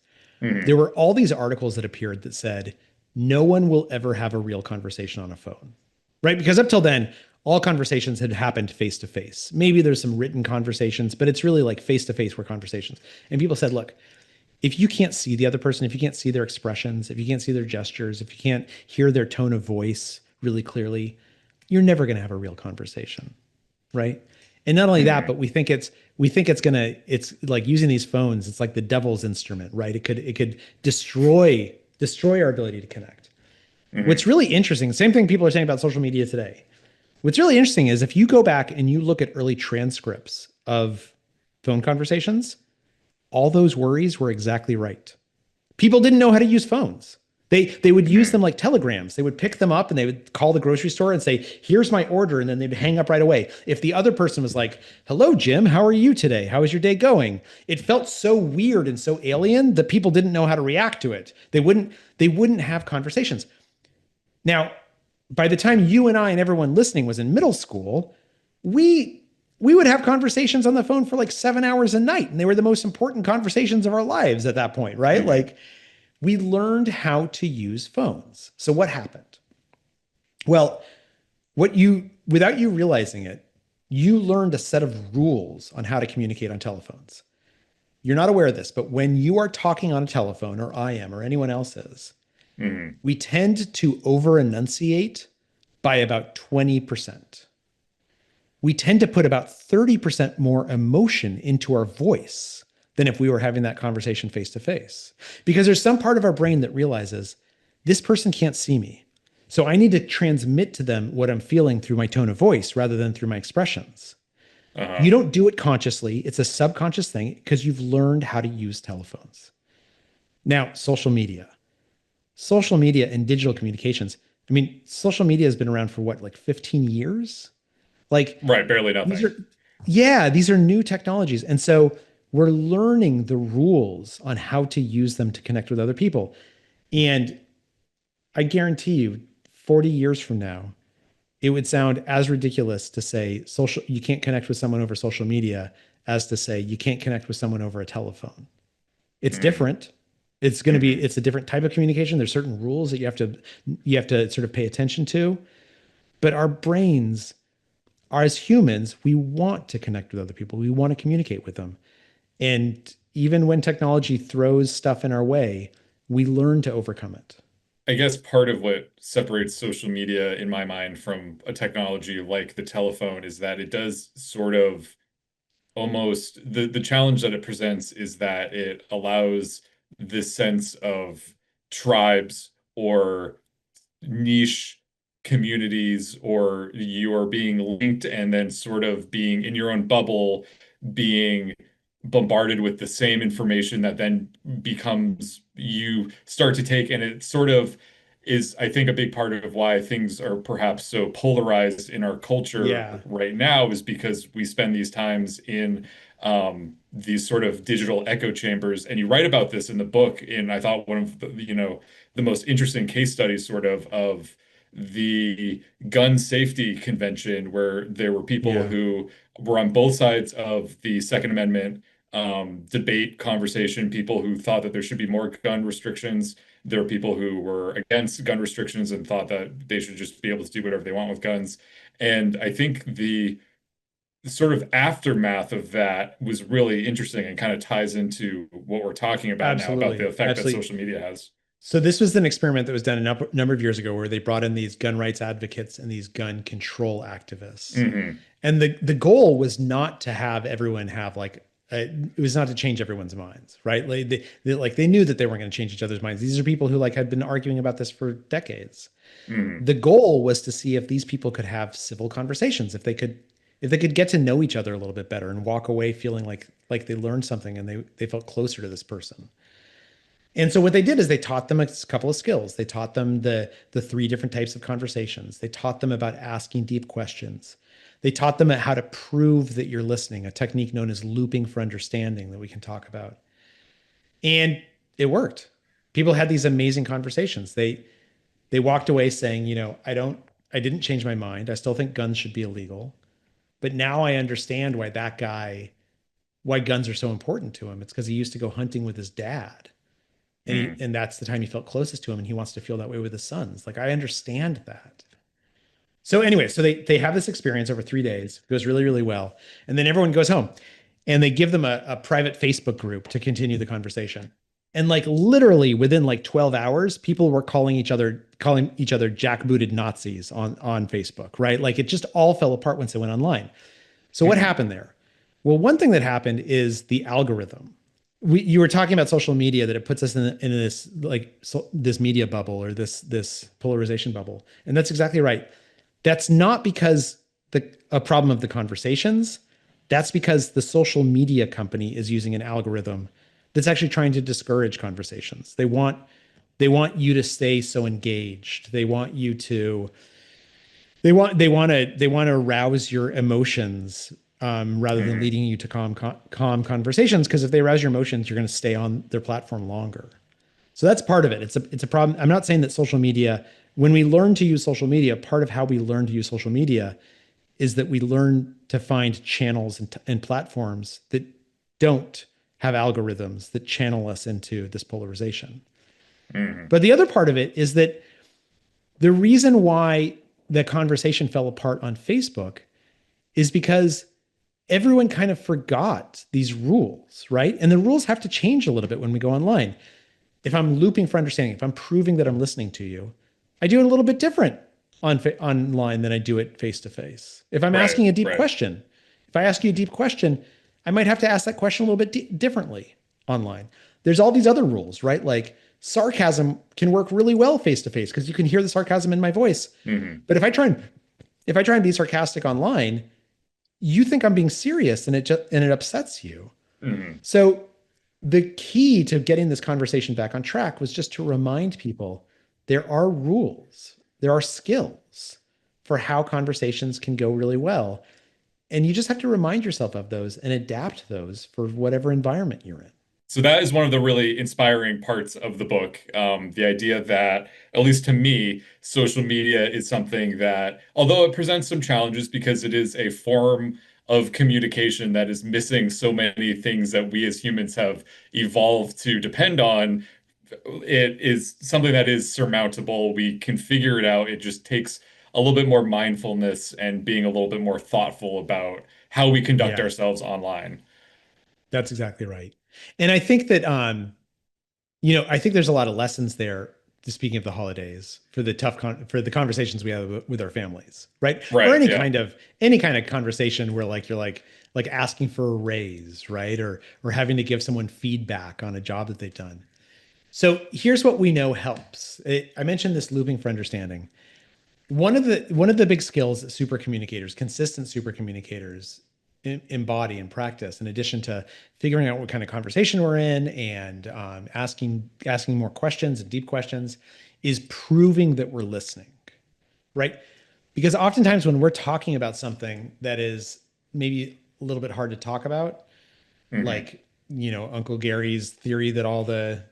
[SPEAKER 2] there
[SPEAKER 1] Hmm.
[SPEAKER 2] were all these articles that appeared that said no one will ever have a real conversation on a phone. right? Because up till then, all conversations had happened face to face. Maybe there's some written conversations, but it's really like face to face were conversations. And people said, look, if you can't see the other person, if you can't see their expressions, if you can't see their gestures, if you can't hear their tone of voice really clearly, you're never going to have a real conversation, right? And not only that,
[SPEAKER 1] Hmm.
[SPEAKER 2] but we think it's like using these phones, it's like the devil's instrument, right? It could destroy our ability to connect. What's
[SPEAKER 1] Hmm.
[SPEAKER 2] really interesting, same thing people are saying about social media today. What's really interesting is if you go back and you look at early transcripts of phone conversations, all those worries were exactly right. People didn't know how to use phones. They would use them
[SPEAKER 1] Hmm.
[SPEAKER 2] like telegrams. They would pick them up and they would call the grocery store and say, "Here's my order," and then they'd hang up right away. If the other person was like, "Hello, Jim, how are you today? How is your day going?" It felt so weird and so alien that people didn't know how to react to it. They wouldn't have conversations. Now, by the time you and I and everyone listening was in middle school, we we would have conversations on the phone for like 7 hours a night, and they were the most important conversations of our lives at that point, right?
[SPEAKER 1] Hmm.
[SPEAKER 2] Like we learned how to use phones. So what happened? Well, what you without you realizing it, you learned a set of rules on how to communicate on telephones. You're not aware of this, but when you are talking on a telephone, or I am, or anyone else is,
[SPEAKER 1] Hmm.
[SPEAKER 2] we tend to over enunciate by about 20%. We tend to put about 30% more emotion into our voice than if we were having that conversation face to face. Because there's some part of our brain that realizes this person can't see me. So I need to transmit to them what I'm feeling through my tone of voice rather than through my expressions. You
[SPEAKER 1] Uh-huh.
[SPEAKER 2] don't do it consciously, it's a subconscious thing because you've learned how to use telephones. Now, social media. Social media and digital communications. I mean, social media has been around for what, like 15 years? Like
[SPEAKER 1] Right, barely
[SPEAKER 2] these
[SPEAKER 1] nothing.
[SPEAKER 2] are, yeah, these are new technologies. And so we're learning the rules on how to use them to connect with other people. And I guarantee you, 40 years from now, it would sound as ridiculous to say you can't connect with someone over social media as to say you can't connect with someone over a telephone. It's
[SPEAKER 1] Hmm.
[SPEAKER 2] different. It's going to be
[SPEAKER 1] Hmm.
[SPEAKER 2] it's a different type of communication. There's certain rules that you have to sort of pay attention to. But our brains are, as humans, we want to connect with other people. We want to communicate with them. And even when technology throws stuff in our way, we learn to overcome it.
[SPEAKER 1] I guess part of what separates social media in my mind from a technology like the telephone is that it does sort of almost the challenge that it presents is that it allows this sense of tribes or niche communities, or you are being linked and then sort of being in your own bubble, being bombarded with the same information that then becomes you start to take, and it sort of is, I think, a big part of why things are perhaps so polarized in our culture
[SPEAKER 2] Yeah.
[SPEAKER 1] right now is because we spend these times in these sort of digital echo chambers. And you write about this in the book, and I thought one of the most interesting case studies sort of the gun safety convention, where there were people
[SPEAKER 2] Yeah.
[SPEAKER 1] who were on both sides of the Second Amendment debate conversation, people who thought that there should be more gun restrictions. There were people who were against gun restrictions and thought that they should just be able to do whatever they want with guns. And I think the sort of aftermath of that was really interesting and kind of ties into what we're talking about now about the
[SPEAKER 2] Absolutely.
[SPEAKER 1] effect that
[SPEAKER 2] Absolutely.
[SPEAKER 1] social media has.
[SPEAKER 2] So this was an experiment that was done a number of years ago where they brought in these gun rights advocates and these gun control activists.
[SPEAKER 1] Hmm.
[SPEAKER 2] And the goal was not to have everyone have like it was not to change everyone's minds, right? Like they knew that they weren't going to change each other's minds. These are people who like had been arguing about this for decades.
[SPEAKER 1] Hmm.
[SPEAKER 2] The goal was to see if these people could have civil conversations, if they could get to know each other a little bit better and walk away feeling like they learned something and they felt closer to this person. And so what they did is they taught them a couple of skills. They taught them the three different types of conversations. They taught them about asking deep questions. They taught them how to prove that you're listening, a technique known as looping for understanding that we can talk about. And it worked. People had these amazing conversations. They walked away saying, I didn't change my mind. I still think guns should be illegal. But now I understand why guns are so important to him. It's because he used to go hunting with his dad. And
[SPEAKER 1] Hmm.
[SPEAKER 2] that's the time he felt closest to him, and he wants to feel that way with his sons. Like I understand that. So anyway, so they have this experience over 3 days. It goes really, really well. And then everyone goes home and they give them a private Facebook group to continue the conversation. And like literally within like 12 hours, people were calling each other jackbooted Nazis on Facebook, right? Like it just all fell apart once they went online. So what
[SPEAKER 1] Hmm.
[SPEAKER 2] happened there? Well, one thing that happened is the algorithm. You were talking about social media, that it puts us in this like this media bubble, or this polarization bubble, and that's exactly right. That's not because a problem of the conversations. That's because the social media company is using an algorithm that's actually trying to discourage conversations. They want you to stay so engaged. They want to arouse your emotions, rather than
[SPEAKER 1] Hmm.
[SPEAKER 2] leading you to calm conversations. Because if they arouse your emotions, you're going to stay on their platform longer. So that's part of it. It's a problem. I'm not saying that social media, when we learn to use social media, part of how we learn to use social media is that we learn to find channels and platforms that don't have algorithms that channel us into this polarization.
[SPEAKER 1] Hmm.
[SPEAKER 2] But the other part of it is that the reason why the conversation fell apart on Facebook is because everyone kind of forgot these rules, right? And the rules have to change a little bit when we go online. If I'm looping for understanding, if I'm proving that I'm listening to you, I do it a little bit different online than I do it face to face. If I'm
[SPEAKER 1] Right,
[SPEAKER 2] asking a deep
[SPEAKER 1] right.
[SPEAKER 2] question, if I ask you a deep question, I might have to ask that question a little bit differently online. There's all these other rules, right? Like sarcasm can work really well face to face because you can hear the sarcasm in my voice.
[SPEAKER 1] Hmm.
[SPEAKER 2] But if I try and be sarcastic online, you think I'm being serious, and it upsets you.
[SPEAKER 1] Hmm.
[SPEAKER 2] So the key to getting this conversation back on track was just to remind people there are rules, there are skills for how conversations can go really well. And you just have to remind yourself of those and adapt those for whatever environment you're in.
[SPEAKER 1] So that is one of the really inspiring parts of the book. The idea that, at least to me, social media is something that, although it presents some challenges because it is a form of communication that is missing so many things that we as humans have evolved to depend on, it is something that is surmountable. We can figure it out. It just takes a little bit more mindfulness and being a little bit more thoughtful about how we conduct
[SPEAKER 2] Yeah,
[SPEAKER 1] ourselves online.
[SPEAKER 2] that's exactly right. And I think that I think there's a lot of lessons there. Speaking of the holidays, for for the conversations we have with our families, right? Or
[SPEAKER 1] Right. Yeah.
[SPEAKER 2] any kind of conversation where like you're like asking for a raise, right? Or having to give someone feedback on a job that they've done. So here's what we know helps. I mentioned this looping for understanding. One of the big skills that supercommunicators, consistent supercommunicators, embody and practice, in addition to figuring out what kind of conversation we're in and asking more questions and deep questions, is proving that we're listening, right? Because oftentimes when we're talking about something that is maybe a little bit hard to talk about,
[SPEAKER 1] Hmm.
[SPEAKER 2] like Uncle Gary's theory that all the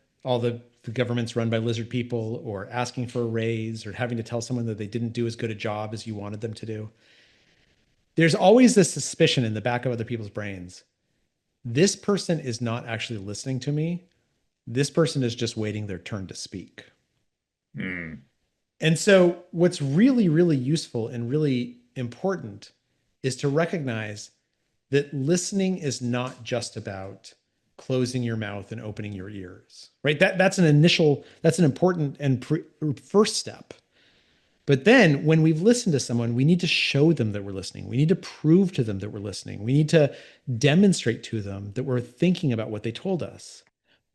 [SPEAKER 2] government's run by lizard people, or asking for a raise, or having to tell someone that they didn't do as good a job as you wanted them to do. There's always this suspicion in the back of other people's brains. This person is not actually listening to me. This person is just waiting their turn to speak.
[SPEAKER 1] Mm.
[SPEAKER 2] And so, what's really, really useful and really important is to recognize that listening is not just about closing your mouth and opening your ears, right? That's an important and first step. But then when we've listened to someone, we need to show them that we're listening. We need to prove to them that we're listening. We need to demonstrate to them that we're thinking about what they told us.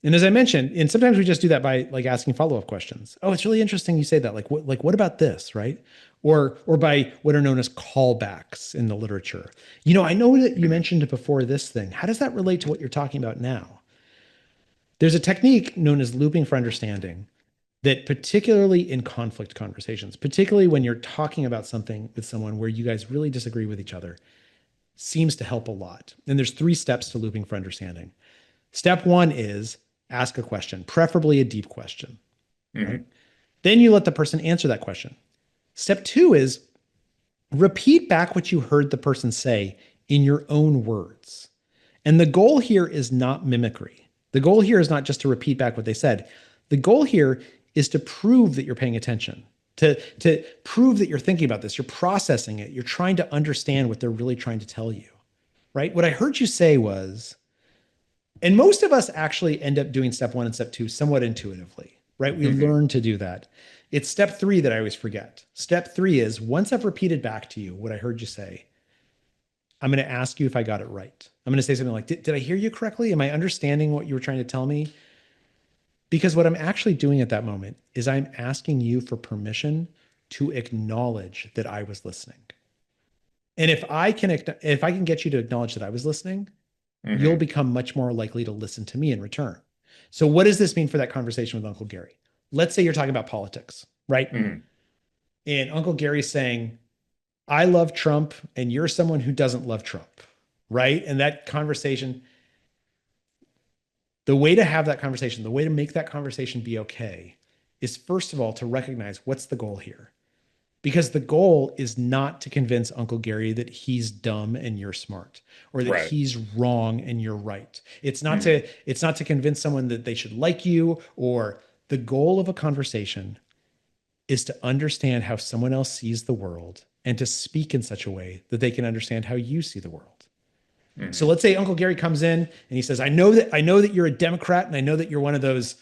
[SPEAKER 2] And as I mentioned, and sometimes we just do that by like asking follow-up questions. Oh, it's really interesting you say that. Like what about this, right? Or by what are known as callbacks in the literature. I know that you
[SPEAKER 1] Mhm.
[SPEAKER 2] mentioned before this thing. How does that relate to what you're talking about now? There's a technique known as looping for understanding that, particularly in conflict conversations, particularly when you're talking about something with someone where you guys really disagree with each other, seems to help a lot. And there's 3 steps to looping for understanding. Step 1 is ask a question, preferably a deep question, right?
[SPEAKER 1] Mhm.
[SPEAKER 2] Then you let the person answer that question. Step 2 is repeat back what you heard the person say in your own words. And the goal here is not mimicry. The goal here is not just to repeat back what they said. The goal here is to prove that you're paying attention. to prove that you're thinking about this, you're processing it, you're trying to understand what they're really trying to tell you, right? What I heard you say was, and most of us actually end up doing step one and step two somewhat intuitively, right? We
[SPEAKER 1] Hmm.
[SPEAKER 2] learn to do that. It's step three that I always forget. Step three is once I've repeated back to you what I heard you say, I'm going to ask you if I got it right. I'm going to say something like, did I hear you correctly? Am I understanding what you were trying to tell me? Because what I'm actually doing at that moment is I'm asking you for permission to acknowledge that I was listening. And if I can get you to acknowledge that I was listening, you'll
[SPEAKER 1] Hmm.
[SPEAKER 2] become much more likely to listen to me in return. So what does this mean for that conversation with Uncle Gary? Let's say you're talking about politics, right?
[SPEAKER 1] Hmm.
[SPEAKER 2] And Uncle Gary's saying, I love Trump and you're someone who doesn't love Trump, right? And that conversation, the way to have that conversation, the way to make that conversation be okay is first of all to recognize what's the goal here. Because the goal is not to convince Uncle Gary that he's dumb and you're smart or that
[SPEAKER 1] Right.
[SPEAKER 2] he's wrong and you're right.
[SPEAKER 1] Hmm.
[SPEAKER 2] It's not to convince someone that they should like you, or the goal of a conversation is to understand how someone else sees the world and to speak in such a way that they can understand how you see the world. So
[SPEAKER 1] Hmm.
[SPEAKER 2] let's say Uncle Gary comes in and he says, I know that you're a Democrat and I know that you're one of those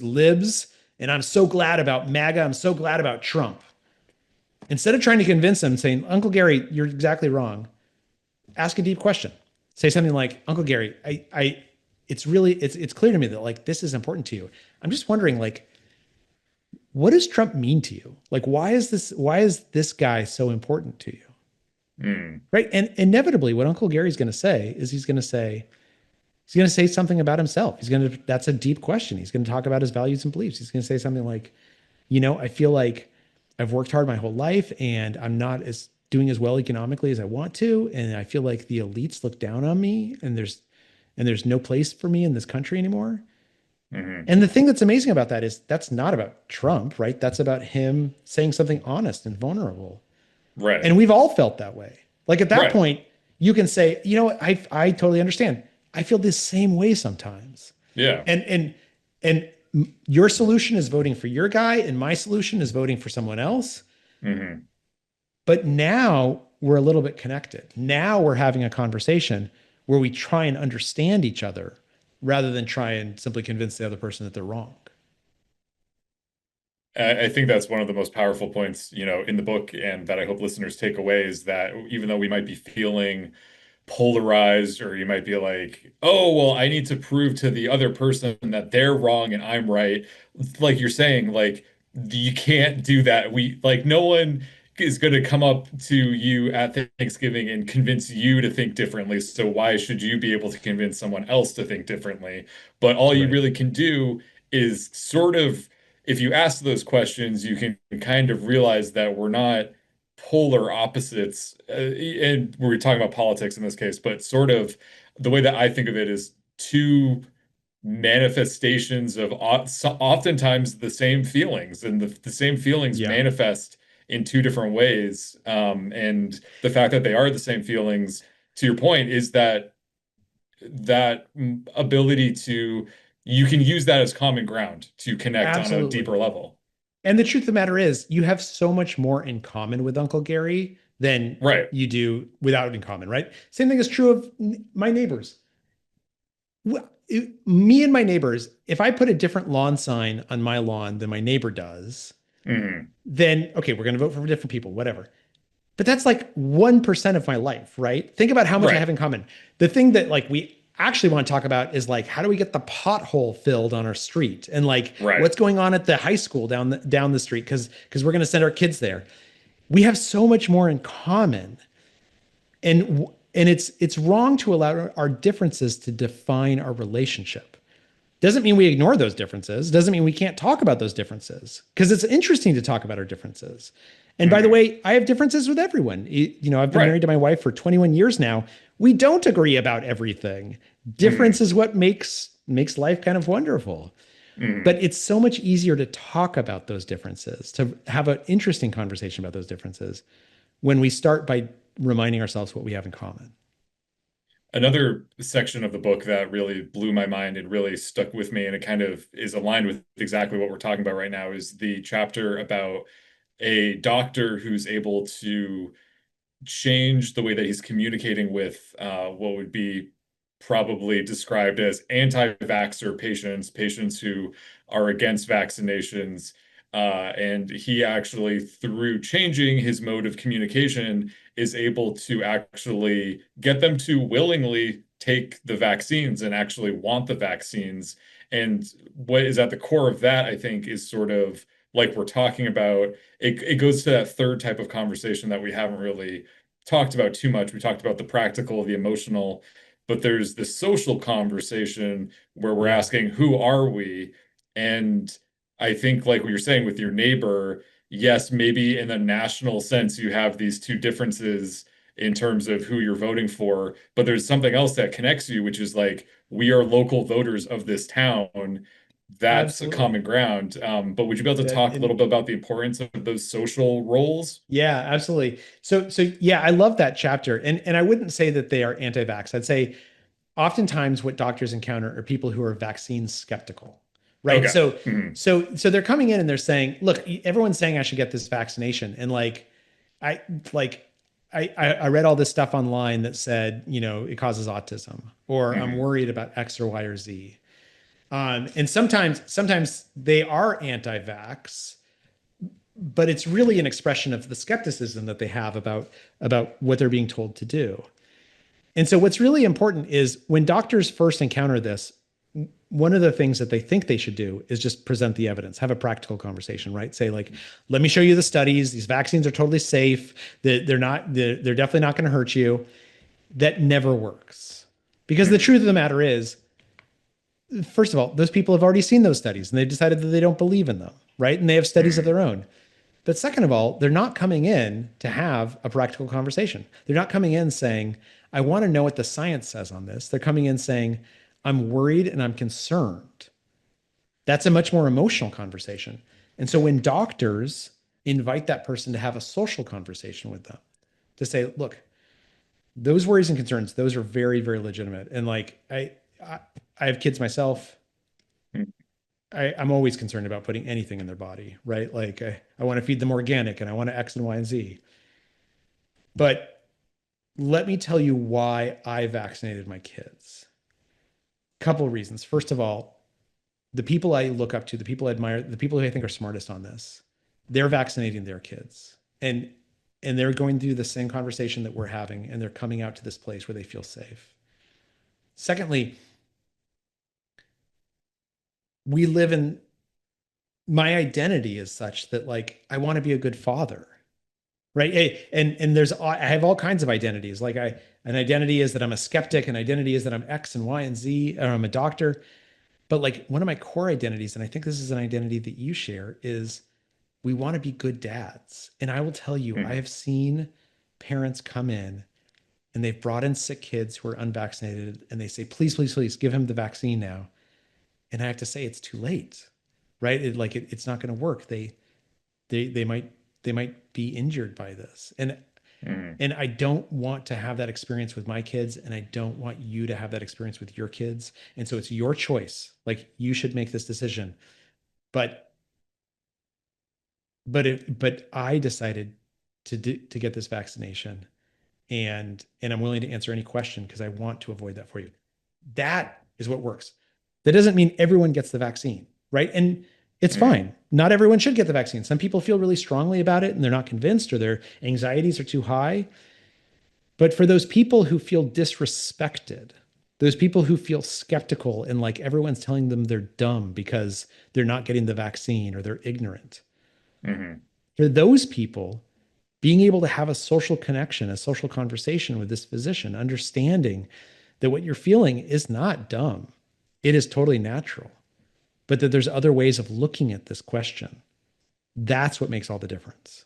[SPEAKER 2] libs, and I'm so glad about MAGA, I'm so glad about Trump. Instead of trying to convince him, saying, Uncle Gary, you're exactly wrong, ask a deep question. Say something like, Uncle Gary, it's clear to me that like this is important to you. I'm just wondering, like, what does Trump mean to you? Like, why is this guy so important to you?
[SPEAKER 1] Hmm.
[SPEAKER 2] Right. And inevitably, what Uncle Gary's going to say is he's going to say something about himself. That's a deep question. He's going to talk about his values and beliefs. He's going to say something like, I feel like I've worked hard my whole life and I'm not as doing as well economically as I want to. And I feel like the elites look down on me and there's no place for me in this country anymore.
[SPEAKER 1] Hmm.
[SPEAKER 2] And the thing that's amazing about that is that's not about Trump, right? That's about him saying something honest and vulnerable.
[SPEAKER 1] Right.
[SPEAKER 2] And we've all felt that way. Like at that
[SPEAKER 1] Right.
[SPEAKER 2] point, you can say, I totally understand. I feel the same way sometimes.
[SPEAKER 1] Yeah.
[SPEAKER 2] And your solution is voting for your guy, and my solution is voting for someone else.
[SPEAKER 1] Hmm.
[SPEAKER 2] But now we're a little bit connected. Now we're having a conversation where we try and understand each other rather than try and simply convince the other person that they're wrong.
[SPEAKER 1] I think that's one of the most powerful points, in the book, and that I hope listeners take away is that even though we might be feeling polarized, or you might be like, oh, well, I need to prove to the other person that they're wrong and I'm right. Like you're saying, like you can't do that. No one is going to come up to you at Thanksgiving and convince you to think differently. So why should you be able to convince someone else to think differently? But all you
[SPEAKER 2] Right.
[SPEAKER 1] really can do is sort of, if you ask those questions, you can kind of realize that we're not polar opposites. And we're talking about politics in this case, but sort of the way that I think of it is two manifestations of oftentimes the same feelings, and the same feelings
[SPEAKER 2] Yeah,
[SPEAKER 1] manifest in two different ways. And the fact that they are the same feelings, to your point, is that ability to you can use that as common ground to connect on a
[SPEAKER 2] absolutely.
[SPEAKER 1] deeper level.
[SPEAKER 2] And the truth of the matter is, you have so much more in common with Uncle Gary than
[SPEAKER 1] Right.
[SPEAKER 2] you do without it in common, right? Same thing is true of my neighbors. Me and my neighbors, if I put a different lawn sign on my lawn than my neighbor does,
[SPEAKER 1] Hmm.
[SPEAKER 2] then okay, we're going to vote for different people, whatever. But that's like 1% of my life, right? Think about how much I
[SPEAKER 1] Right.
[SPEAKER 2] have in common. The thing that like we actually want to talk about is like how do we get the pothole filled on our street, and like
[SPEAKER 1] Right.
[SPEAKER 2] what's going on at the high school down the street because we're going to send our kids there. We have so much more in common, and it's wrong to allow our differences to define our relationship. Doesn't mean we ignore those differences. Doesn't mean we can't talk about those differences, because it's interesting to talk about our differences. And by the
[SPEAKER 1] Hmm.
[SPEAKER 2] way, I have differences with everyone. I've been
[SPEAKER 1] Right.
[SPEAKER 2] married to my wife for 21 years now. We don't agree about everything. Difference
[SPEAKER 1] Hmm.
[SPEAKER 2] is what makes life kind of wonderful. But
[SPEAKER 1] Hmm.
[SPEAKER 2] it's so much easier to talk about those differences, to have an interesting conversation about those differences when we start by reminding ourselves what we have in common.
[SPEAKER 1] Another section of the book that really blew my mind and really stuck with me, and it kind of is aligned with exactly what we're talking about right now, is the chapter about a doctor who's able to change the way that he's communicating with what would be probably described as anti-vaxxer patients, patients who are against vaccinations. And he actually, through changing his mode of communication, is able to actually get them to willingly take the vaccines and actually want the vaccines. And what is at the core of that, I think, is sort of like we're talking about. It goes to that third type of conversation that we haven't really talked about too much. We talked about the practical, the emotional, but there's the social conversation where we're
[SPEAKER 2] Yeah,
[SPEAKER 1] asking, who are we? And I think, like what you're saying with your neighbor, yes, maybe in a national sense, you have these two differences in terms of who you're voting for, but there's something else that connects you, which is like, we are local voters of this town. That's a
[SPEAKER 2] absolutely.
[SPEAKER 1] common ground. But would you be able to
[SPEAKER 2] That
[SPEAKER 1] talk a little
[SPEAKER 2] and
[SPEAKER 1] bit about the importance of those social roles?
[SPEAKER 2] Yeah, absolutely. So yeah, I love that chapter. And I wouldn't say that they are anti-vax. I'd say oftentimes what doctors encounter are people who are vaccine skeptical. Right?
[SPEAKER 1] Okay.
[SPEAKER 2] So
[SPEAKER 1] Mhm.
[SPEAKER 2] so they're coming in and they're saying, "Look, everyone's saying I should get this vaccination." And I like I read all this stuff online that said, it causes autism, or I'm
[SPEAKER 1] Mhm.
[SPEAKER 2] worried about X or Y or Z. And sometimes they are anti-vax, but it's really an expression of the skepticism that they have about what they're being told to do. And so what's really important is when doctors first encounter this, one of the things that they think they should do is just present the evidence, have a practical conversation, right? Say like, let me show you the studies. These vaccines are totally safe. They're definitely not going to hurt you. That never works. Because the
[SPEAKER 1] Mhm.
[SPEAKER 2] truth of the matter is, first of all, those people have already seen those studies and they've decided that they don't believe in them, right? And they have studies of
[SPEAKER 1] Mhm.
[SPEAKER 2] their own. But second of all, they're not coming in to have a practical conversation. They're not coming in saying, I want to know what the science says on this. They're coming in saying, I'm worried and I'm concerned. That's a much more emotional conversation. And so when doctors invite that person to have a social conversation with them, to say, look, those worries and concerns, those are very, very legitimate. And I, I have kids myself.
[SPEAKER 1] Mhm.
[SPEAKER 2] I'm always concerned about putting anything in their body, right? Like I want to feed them organic and I want to X and Y and Z. But let me tell you why I vaccinated my kids. Couple of reasons. First of all, the people I look up to, the people I admire, the people who I think are smartest on this, they're vaccinating their kids. And they're going through the same conversation that we're having and they're coming out to this place where they feel safe. Secondly, we live in my identity is such that I want to be a good father, right? And I have all kinds of identities. An identity is that I'm a skeptic, an identity is that I'm X and Y and Z, or I'm a doctor. But one of my core identities, and I think this is an identity that you share, is we want to be good dads. And I will tell you, I
[SPEAKER 1] Mhm.
[SPEAKER 2] have seen parents come in and they've brought in sick kids who are unvaccinated and they say, please, please, please give him the vaccine now. And I have to say it's too late, right? It's not going to work. They might be injured by this.
[SPEAKER 1] Mhm.
[SPEAKER 2] And I don't want to have that experience with my kids and I don't want you to have that experience with your kids. And so it's your choice. Like you should make this decision. But but I decided to get this vaccination and I'm willing to answer any question because I want to avoid that for you. That is what works. That doesn't mean everyone gets the vaccine, right? And it's
[SPEAKER 1] Mhm.
[SPEAKER 2] fine. Not everyone should get the vaccine. Some people feel really strongly about it and they're not convinced or their anxieties are too high. But for those people who feel disrespected, those people who feel skeptical and like everyone's telling them they're dumb because they're not getting the vaccine or they're ignorant,
[SPEAKER 1] Mhm.
[SPEAKER 2] for those people, being able to have a social connection, a social conversation with this physician, understanding that what you're feeling is not dumb, it is totally natural, but that there's other ways of looking at this question. That's what makes all the difference.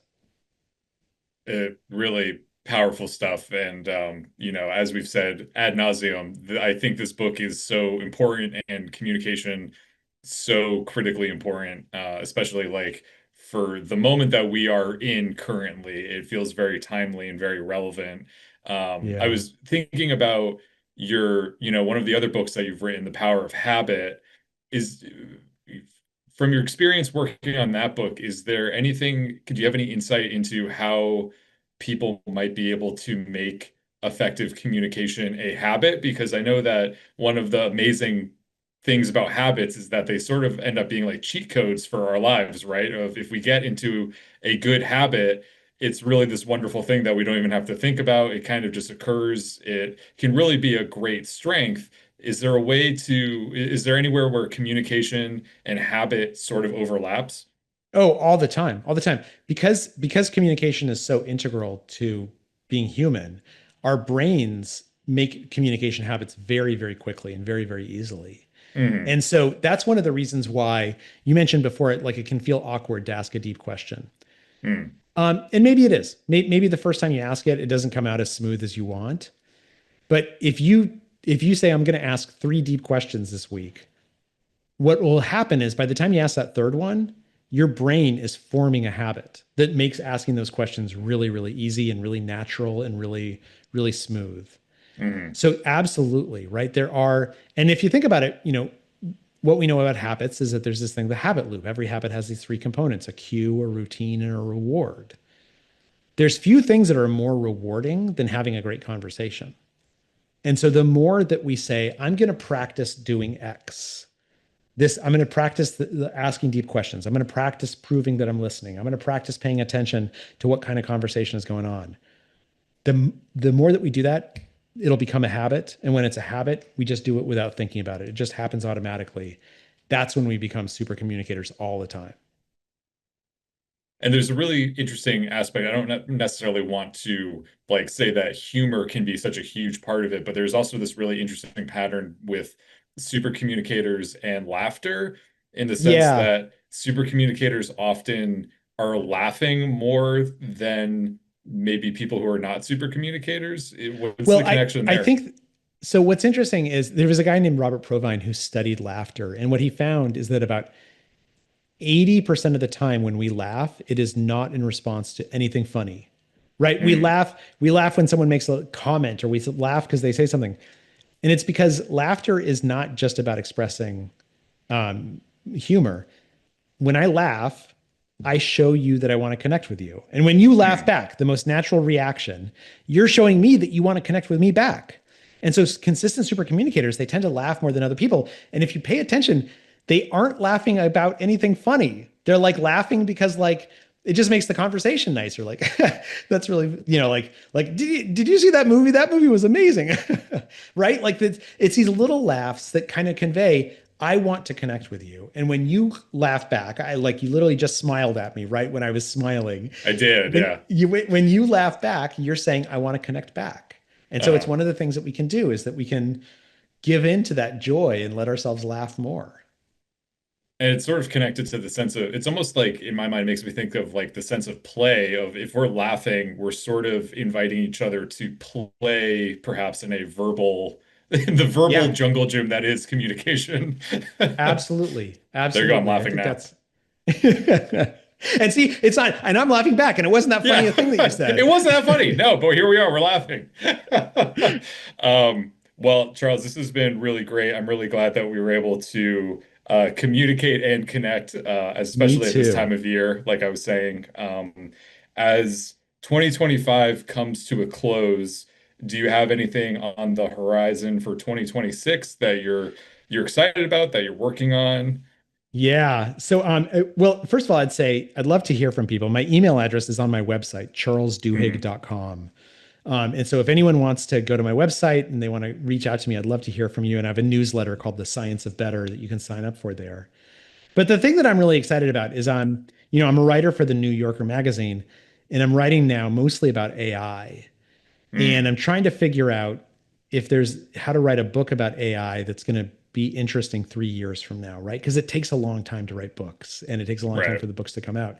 [SPEAKER 1] Really powerful stuff. And, as we've said ad nauseum, I think this book is so important and communication so critically important, especially like for the moment that we are in currently. It feels very timely and very relevant. I
[SPEAKER 2] Yeah.
[SPEAKER 1] was thinking about one of the other books that you've written, The Power of Habit, is from your experience working on that book, is there anything, could you have any insight into how people might be able to make effective communication a habit? Because I know that one of the amazing things about habits is that they sort of end up being like cheat codes for our lives, right? Of if we get into a good habit, it's really this wonderful thing that we don't even have to think about. It kind of just occurs. It can really be a great strength. Is there a way to, is there anywhere where communication and habit sort of overlaps?
[SPEAKER 2] Oh, all the time. Because communication is so integral to being human, our brains make communication habits very, very quickly and very, very easily.
[SPEAKER 1] Hmm.
[SPEAKER 2] And so that's one of the reasons why you mentioned before it, like it can feel awkward to ask a deep question.
[SPEAKER 1] Hmm.
[SPEAKER 2] And maybe it is. Maybe the first time you ask it, it doesn't come out as smooth as you want. But if you say I'm going to ask three deep questions this week, what will happen is by the time you ask that third one, your brain is forming a habit that makes asking those questions really, really easy and really natural and really, really smooth.
[SPEAKER 1] Hmm.
[SPEAKER 2] So absolutely, right? There are, and if you think about it, what we know about habits is that there's this thing, the habit loop. Every habit has these three components: a cue, a routine, and a reward. There's few things that are more rewarding than having a great conversation. And so the more that we say, I'm going to practice doing X, this, I'm going to practice asking deep questions. I'm going to practice proving that I'm listening. I'm going to practice paying attention to what kind of conversation is going on. The more that we do that, it'll become a habit. And when it's a habit, we just do it without thinking about it. It just happens automatically. That's when we become super communicators all the time.
[SPEAKER 1] And there's a really interesting aspect. I don't necessarily want to like say that humor can be such a huge part of it, but there's also this really interesting pattern with super communicators and laughter in the sense
[SPEAKER 2] Yeah.
[SPEAKER 1] that super communicators often are laughing more than maybe people who are not super communicators. What's
[SPEAKER 2] Well,
[SPEAKER 1] the connection
[SPEAKER 2] I
[SPEAKER 1] there?
[SPEAKER 2] think so. What's interesting is there was a guy named Robert Provine who studied laughter, and what he found is that about 80% of the time when we laugh, it is not in response to anything funny. Right?
[SPEAKER 1] Hmm.
[SPEAKER 2] We laugh when someone makes a comment, or we laugh because they say something. And it's because laughter is not just about expressing humor. When I laugh, I show you that I want to connect with you. And when you laugh
[SPEAKER 1] Hmm.
[SPEAKER 2] back, the most natural reaction, you're showing me that you want to connect with me back. And so consistent super communicators, they tend to laugh more than other people. And if you pay attention, they aren't laughing about anything funny. They're like laughing because like it just makes the conversation nicer. Like that's really, did you see that movie? That movie was amazing. Right? Like it's these little laughs that kind of convey I want to connect with you. And when you laugh back, I like you literally just smiled at me right when I was smiling.
[SPEAKER 1] I did, yeah.
[SPEAKER 2] When you laugh back, you're saying I want to connect back. And so it's
[SPEAKER 1] Uh-huh.
[SPEAKER 2] one of the things that we can do is that we can give in to that joy and let ourselves laugh more.
[SPEAKER 1] And it's sort of connected to the sense of, it's almost like in my mind, it makes me think of like the sense of play of if we're laughing, we're sort of inviting each other to play perhaps in a verbal, in the verbal
[SPEAKER 2] Yeah,
[SPEAKER 1] jungle gym that is communication.
[SPEAKER 2] absolutely.
[SPEAKER 1] There you go, I'm
[SPEAKER 2] Absolutely. I
[SPEAKER 1] laughing
[SPEAKER 2] think
[SPEAKER 1] now.
[SPEAKER 2] that's and see, it's not, and I'm laughing back, and it wasn't that funny
[SPEAKER 1] Yeah,
[SPEAKER 2] a thing that you
[SPEAKER 1] it
[SPEAKER 2] said.
[SPEAKER 1] wasn't that funny. No, but here we are, we're laughing. Well, Charles, this has been really great. I'm really glad that we were able to communicate and connect,
[SPEAKER 2] Me
[SPEAKER 1] especially at this time
[SPEAKER 2] too.
[SPEAKER 1] of year, like I was saying. As 2025 comes to a close, do you have anything on the horizon for 2026 that you're excited about, that you're working on?
[SPEAKER 2] Yeah. So, well, first of all, I'd say I'd love to hear from people. My email address is on my website,
[SPEAKER 1] Hmm.
[SPEAKER 2] charlesduhigg.com. And so if anyone wants to go to my website and they want to reach out to me, I'd love to hear from you. And I have a newsletter called The Science of Better that you can sign up for there. But the thing that I'm really excited about is I'm a writer for the New Yorker magazine, and I'm writing now mostly about AI. And I'm
[SPEAKER 1] Hmm.
[SPEAKER 2] trying to figure out if there's how to write a book about AI that's going to be interesting 3 years from now, right? Because it takes a long time to write books and it takes a long time
[SPEAKER 1] Right.
[SPEAKER 2] for the books to come out.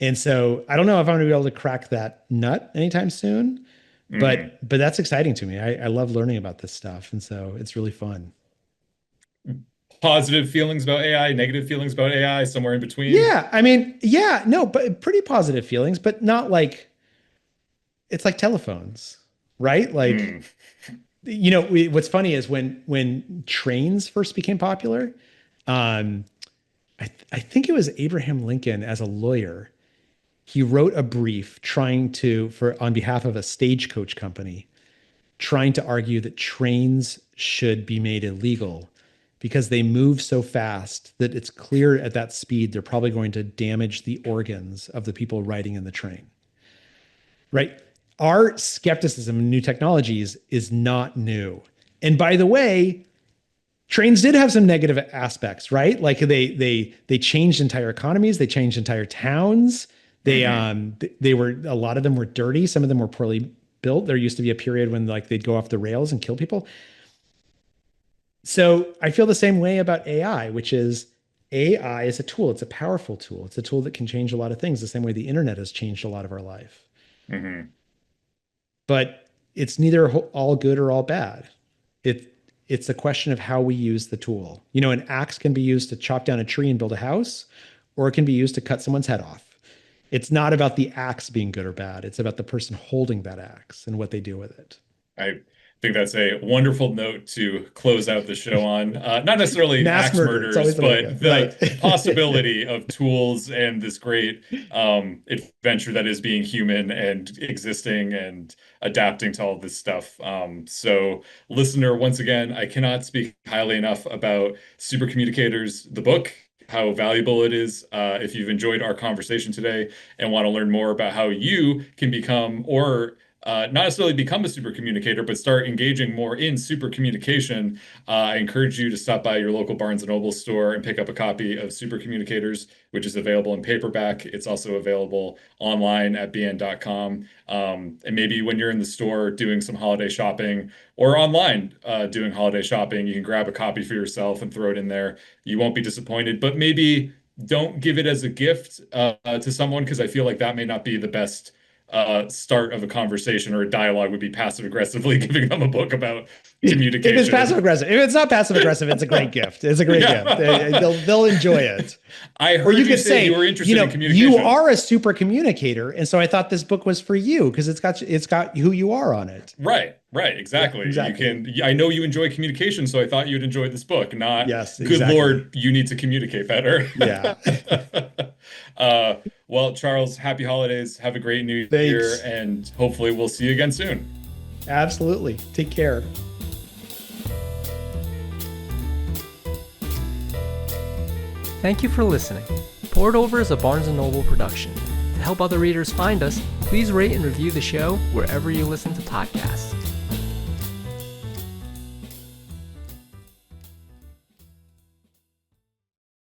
[SPEAKER 2] And so I don't know if I'm going to be able to crack that nut anytime soon,
[SPEAKER 1] Hmm.
[SPEAKER 2] but that's exciting to me. I love learning about this stuff. And so it's really fun.
[SPEAKER 1] Positive feelings about AI, negative feelings about AI, somewhere in between.
[SPEAKER 2] Yeah. I mean, yeah, no, but pretty positive feelings, but not like it's like telephones, right? Like
[SPEAKER 1] Mm.
[SPEAKER 2] what's funny is when trains first became popular, um, I think it was Abraham Lincoln as a lawyer. He wrote a brief trying to, for on behalf of a stagecoach company, trying to argue that trains should be made illegal because they move so fast that it's clear at that speed they're probably going to damage the organs of the people riding in the train. Right? Our skepticism in new technologies is not new. And by the way, trains did have some negative aspects, right? Like they changed entire economies, they changed entire towns. They were, a lot of them were dirty, some of them were poorly built. There used to be a period when like they'd go off the rails and kill people. So I feel the same way about AI, which is AI is a tool. It's a powerful tool. It's a tool that can change a lot of things, the same way the internet has changed a lot of our life.
[SPEAKER 1] Mm-hmm.
[SPEAKER 2] But it's neither all good or all bad. It's a question of how we use the tool. You know, an axe can be used to chop down a tree and build a house, or it can be used to cut someone's head off. It's not about the axe being good or bad. It's about the person holding that axe and what they do with it.
[SPEAKER 1] I think that's a wonderful note to close out the show on. Not necessarily
[SPEAKER 2] Mass
[SPEAKER 1] axe
[SPEAKER 2] murder.
[SPEAKER 1] murders, but the
[SPEAKER 2] right.
[SPEAKER 1] possibility of tools and this great adventure that is being human and existing and adapting to all this stuff. So, listener, once again, I cannot speak highly enough about Supercommunicators, the book, how valuable it is. If you've enjoyed our conversation today and want to learn more about how you can become, or not necessarily become a super communicator, but start engaging more in super communication, I encourage you to stop by your local Barnes & Noble store and pick up a copy of Supercommunicators, which is available in paperback. It's also available online at bn.com. And maybe when you're in the store doing some holiday shopping or online doing holiday shopping, you can grab a copy for yourself and throw it in there. You won't be disappointed, but maybe don't give it as a gift to someone, because I feel like that may not be the best start of a conversation, or a dialogue would be passive aggressively giving them a book about communication.
[SPEAKER 2] If it's passive aggressive, if it's not passive aggressive, it's a great gift. It's a great gift. They'll enjoy it.
[SPEAKER 1] I heard you could say you were interested in communication.
[SPEAKER 2] You are a super communicator, and so I thought this book was for you because it's got who you are on it.
[SPEAKER 1] Right, exactly. Yeah, exactly. You can. I know you enjoy communication, so I thought you'd enjoy this book. Not, yes, exactly. Good Lord, you need to communicate better.
[SPEAKER 2] Yeah.
[SPEAKER 1] Well, Charles, happy holidays. Have a great new year, and hopefully we'll see you again soon.
[SPEAKER 2] Absolutely. Take care.
[SPEAKER 3] Thank you for listening. Poured Over is a Barnes & Noble production. To help other readers find us, please rate and review the show wherever you listen to podcasts.